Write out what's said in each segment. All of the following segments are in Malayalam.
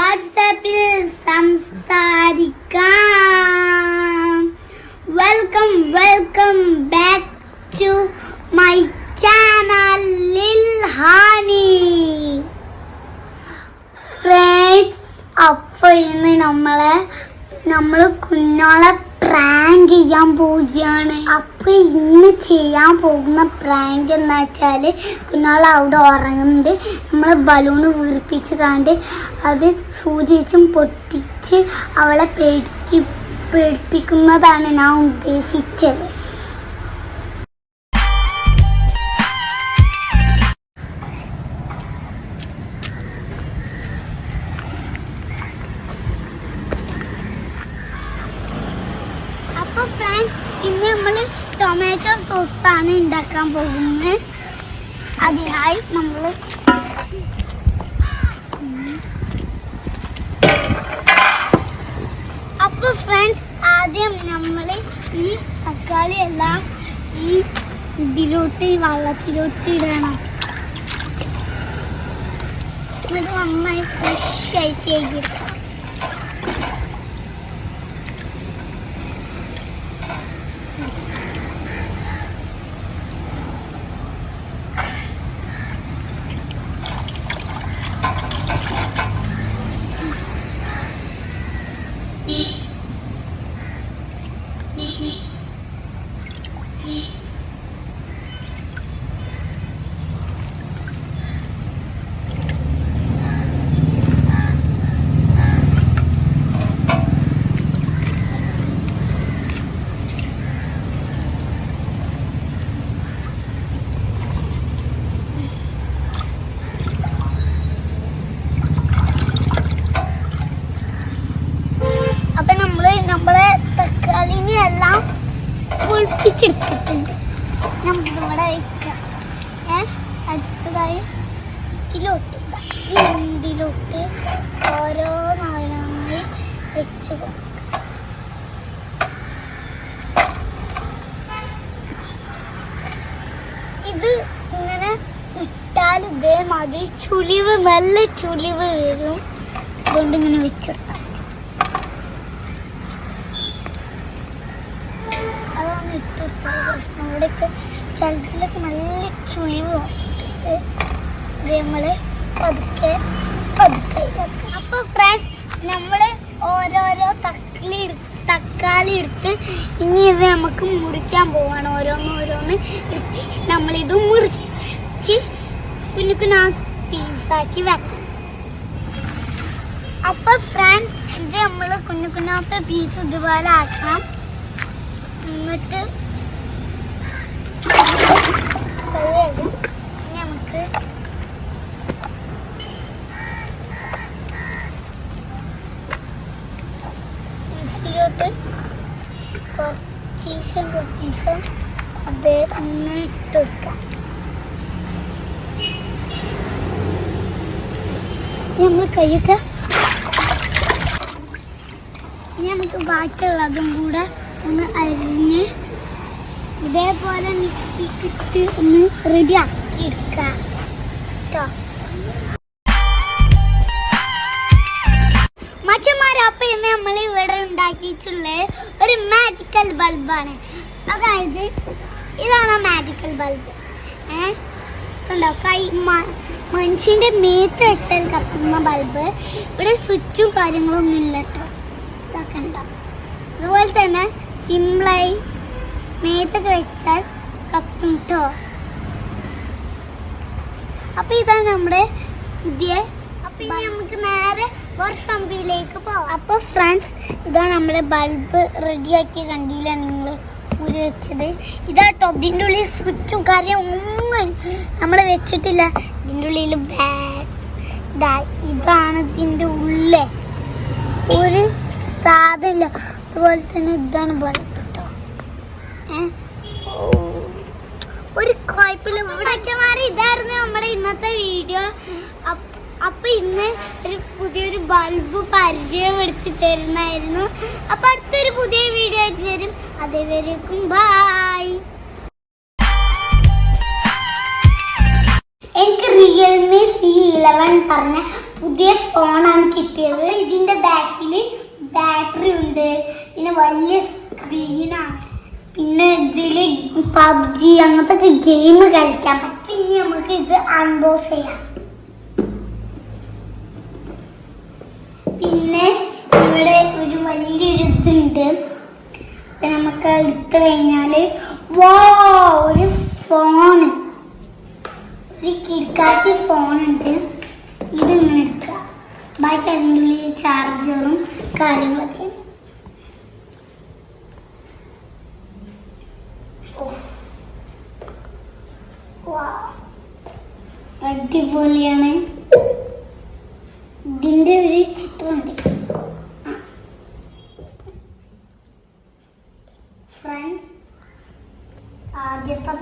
വാട്സാപ്പിൽ സംസാരിക്കാം. Welcome back to my channel ലിൽഹാനി ഫ്രണ്ട്സ്. അപ്പോൾ ഇന്ന് നമ്മൾ കുഞ്ഞോളെ പ്രാങ്ക് ചെയ്യാൻ പോവുകയാണ്. അപ്പോൾ ഇന്ന് ചെയ്യാൻ പോകുന്ന പ്രാങ്ക് എന്ന് വെച്ചാൽ കുഞ്ഞോളെ അവിടെ ഉറങ്ങുന്നുണ്ട്. നമ്മൾ ബലൂണ് വീർപ്പിച്ച് കണ്ട് അത് സൂചിച്ചും പൊട്ടിച്ച് അവളെ പേടിപ്പിക്കുന്നതാണ് ഞാൻ ഉദ്ദേശിച്ചത്. അപ്പോൾ ഫ്രണ്ട്സ്, ഇന്ന് നമ്മൾ ടൊമാറ്റോ സോസാണ് ഉണ്ടാക്കാൻ പോകുന്നത്. അതിനായി നമ്മൾ അപ്പോൾ ഫ്രണ്ട്സ്, ആദ്യം നമ്മൾ ഈ തക്കാളി എല്ലാം ഈ വെള്ളത്തിലോട്ട് ഇടണം. എന്നിട്ട് നന്നായി ഫ്രഷ് ആയിട്ട് ഇടാം. തക്കാളിനെ എല്ലാം പൊളിപ്പിച്ചെടുത്തിട്ടുണ്ട്. നമുക്കിവിടെ വയ്ക്കാം. അടുത്തതായി ഇതിലോട്ട് ഓരോ നാളായി വെച്ച് കൊടുക്കാം. ഇത് ഇങ്ങനെ ഇട്ടാൽ ഇതേമാതിരി നല്ല ചുളിവ് വരും. അതുകൊണ്ട് ഇങ്ങനെ വെച്ചെടുക്കാം. ഇവിടെയൊക്കെ ചിലതിലൊക്കെ നല്ല ചുളിവ് വന്നിട്ട് നമ്മൾ പതുക്കെ. അപ്പോൾ ഫ്രണ്ട്സ്, നമ്മൾ ഓരോരോ തക്കാളി എടുത്ത് ഇനി ഇത് നമുക്ക് മുറിക്കാൻ പോവാണ്. ഓരോന്ന് നമ്മളിത് മുറിച്ച് കുഞ്ഞു പീസാക്കി വെക്കാം. അപ്പോൾ ഫ്രണ്ട്സ്, ഇത് നമ്മൾ കുഞ്ഞാത്ത പീസ് ഇതുപോലെ ആക്കാം. എന്നിട്ട് നമുക്ക് മിക്സിയിലോട്ട് കുറച്ച് അത് ഇട്ടെടുക്കാം. നമ്മൾ കൈയൊക്കെ ഇനി നമുക്ക് ബാക്കിയുള്ളതും കൂടെ ഒന്ന് അരിഞ്ഞ് ഇതേപോലെ മിക്സിക്കിട്ട് ഒന്ന് റെഡി ആക്കി എടുക്കാം. മച്ചന്മാരെ, അപ്പം ഇന്ന് നമ്മൾ ഇവിടെ ഉണ്ടാക്കിയിട്ടുള്ള ഒരു മാജിക്കൽ ബൾബാണ്. അതായത് ഇതാണ് മാജിക്കൽ ബൾബ്. കണ്ടോ, മനുഷ്യൻ്റെ മേത്ത് വെച്ചാൽ കത്തുന്ന ബൾബ്. ഇവിടെ സ്വിച്ചും കാര്യങ്ങളൊന്നും ഇല്ല കേട്ടോ. ഇതൊക്കെ ഉണ്ടോ. അതുപോലെ തന്നെ സിമ്പിളായി മേത്തൊക്കെ വെച്ചാൽ കത്തും കേട്ടോ. അപ്പം ഇതാണ് നമ്മുടെ പുതിയ. അപ്പം ഇനി നമുക്ക് നേരെ വർക്ക് കമ്പിയിലേക്ക് പോവാം. അപ്പോൾ ഫ്രണ്ട്സ്, ഇതാണ് നമ്മുടെ ബൾബ് റെഡിയാക്കിയ കണ്ടില്ല നിങ്ങൾ ഊരി വെച്ചത്. ഇതാട്ടോ. ഇതിൻ്റെ ഉള്ളിൽ സ്വിച്ചും കാര്യം ഒന്നും നമ്മൾ വെച്ചിട്ടില്ല. ഇതിൻ്റെ ഉള്ളിൽ ഇതാണ് ഇതിൻ്റെ ഉള്ളിൽ ഒരു സാധനമില്ല. അതുപോലെ തന്നെ ഇതാണ് ബൾബ് കേട്ടോ. ഒരു കുഴപ്പമില്ല. ഇതായിരുന്നു നമ്മുടെ ഇന്നത്തെ വീഡിയോ. അപ്പൊ ഇന്ന് പുതിയൊരു ബൾബ് പരിചയപ്പെടുത്തി തരുന്നായിരുന്നു. അപ്പൊ അടുത്തൊരു പുതിയ വീഡിയോ ആയിട്ട് വരും. അതുവരേക്കും ബൈ. എനിക്ക് റിയൽമി C 11 പറഞ്ഞ പുതിയ ഫോണാണ് കിട്ടിയത്. ഇതിന്റെ ബാക്കിൽ ബാറ്ററി ഉണ്ട്, പിന്നെ വലിയ സ്ക്രീനാണ്, പിന്നെ ഇതില് പബ്ജി അങ്ങനത്തെ ഗെയിം കളിക്കാൻ പറ്റും. ഇനി നമുക്ക് ഇത് അൺബോക്സ് ചെയ്യാം. പിന്നെ ഇവിടെ ഒരു വലിയൊരു ഇതുണ്ട്. ഇപ്പൊ നമുക്ക് എടുത്തു കഴിഞ്ഞാല് ഒരു ഫോണ്, ഒരു കിടക്കാത്തി ഫോണുണ്ട്. ഇതിങ്ങനെ എടുക്കുക. ബാക്കി അതിൻ്റെ ഉള്ളിൽ ചാർജറും കാര്യങ്ങളൊക്കെ. അടിപൊളിയാണ്. ഇതിന്റെ ഒരു ചിത്രമുണ്ട്. ഫ്രണ്ട്സ്, ആദ്യത്തെ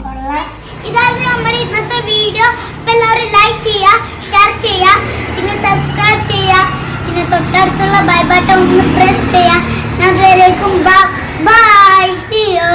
കൊള്ളാം. ഇതാണ് നമ്മുടെ ഇന്നത്തെ വീഡിയോ. അപ്പൊ എല്ലാവരും ലൈക്ക് ചെയ്യുക, ഷെയർ ചെയ്യുക, പിന്നെ സബ്സ്ക്രൈബ് ചെയ്യുക, പിന്നെ തൊട്ടടുത്തുള്ള ബൈ ബട്ടൺ ഒന്ന് പ്രസ് ചെയ്യുക. ഞാൻ അതുവരേക്കും ബൈ, സീ യു.